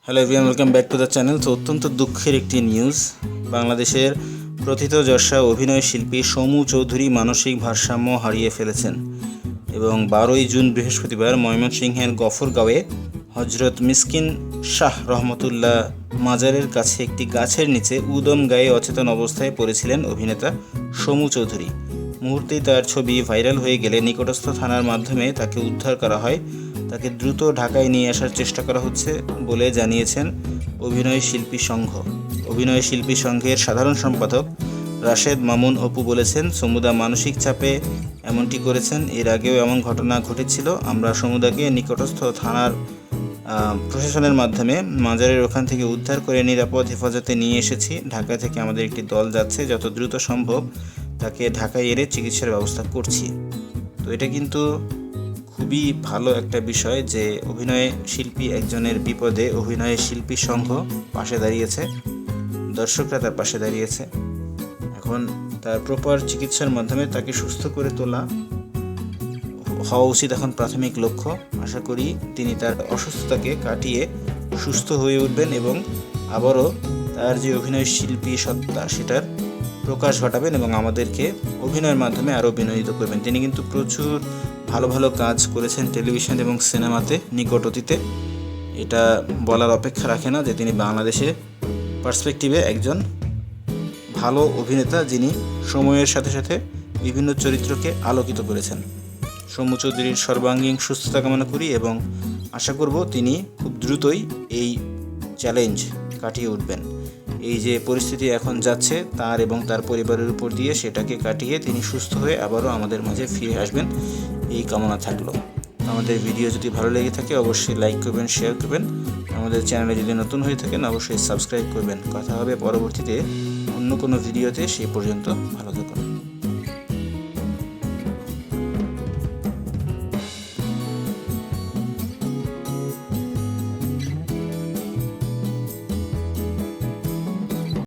Hello everyone, welcome back to the channel. তো অত্যন্ত দুঃখের একটি নিউজ। বাংলাদেশের প্রথিতযশা অভিনয় শিল্পী সমু চৌধুরী মানসিক ভারসাম্য হারিয়ে ফেলেছেন এবং 12ই জুন বৃহস্পতিবার ময়মনসিংহের গফরগাঁওয়ে হজরত মিসকিন শাহ রহমতুল্লাহ মাজারের কাছে একটি গাছের নিচে উদম গায়ে অচেতন অবস্থায় পড়েছিলেন অভিনেতা সমু চৌধুরী। মুহূর্তেই তার ছবি ভাইরাল হয়ে গেলে নিকটস্থ থানার মাধ্যমে তাকে উদ্ধার করা হয়। তাকে দ্রুত ঢাকায় নিয়ে আসার চেষ্টা করা হচ্ছে বলে জানিয়েছেন অভিনয় শিল্পী সংঘ। অভিনয় শিল্পী সংঘের সাধারণ সম্পাদক রাশেদ মামুন অপু বলেছেন, সমুদা মানসিক চাপে এমনটি করেছেন। এর আগেও এমন ঘটনা ঘটেছিল। আমরা সমুদাকে নিকটস্থ থানার প্রশাসনের মাধ্যমে মাজারের ওখান থেকে উদ্ধার করে নিরাপদ হেফাজতে নিয়ে এসেছি। ঢাকা থেকে আমাদের একটি দল যাচ্ছে, যত দ্রুত সম্ভব তাকে ঢাকায় এনে চিকিৎসার ব্যবস্থা করছি। তো এটা কিন্তু খুবই ভালো একটা বিষয় যে অভিনয় শিল্পী একজনের বিপদে অভিনয় শিল্পী সংঘ পাশে দাঁড়িয়েছে, দর্শকরা তার পাশে দাঁড়িয়েছে। এখন তার প্রপার চিকিৎসার মাধ্যমে তাকে সুস্থ করে তোলা হওয়া উচিত এখন প্রাথমিক লক্ষ্য। আশা করি তিনি তার অসুস্থতাকে কাটিয়ে সুস্থ হয়ে উঠবেন এবং আবারও তার যে অভিনয় শিল্পী সত্তা সেটার প্রকাশ ঘটাবেন এবং আমাদেরকে অভিনয়ের মাধ্যমে আরও বিনোদিত করবেন। তিনি কিন্তু প্রচুর ভালো ভালো কাজ করেছেন টেলিভিশন এবং সিনেমাতে নিকট অতীতে। এটা বলার অপেক্ষা রাখে না যে তিনি বাংলাদেশে পার্সপেক্টিভে একজন ভালো অভিনেতা, যিনি সময়ের সাথে সাথে বিভিন্ন চরিত্রকে আলোকিত করেছেন। সমু চৌধুরীর সর্বাঙ্গীন সুস্থতা কামনা করি এবং আশা করব তিনি খুব দ্রুতই এই চ্যালেঞ্জ কাটিয়ে উঠবেন। এই যে পরিস্থিতি এখন যাচ্ছে তার এবং তার পরিবারের উপর দিয়ে, সেটাকে কাটিয়ে তিনি সুস্থ হয়ে আবারও আমাদের মাঝে ফিরে আসবেন, এই কামনা থাকলো। আমাদের ভিডিও যদি ভালো লেগে থাকে অবশ্যই লাইক করবেন, শেয়ার করবেন। আমাদের চ্যানেলে যদি নতুন হয়ে থাকেন অবশ্যই সাবস্ক্রাইব করবেন। কথা হবে পরবর্তীতে অন্য কোনো ভিডিওতে। সেই পর্যন্ত ভালো থাকুন।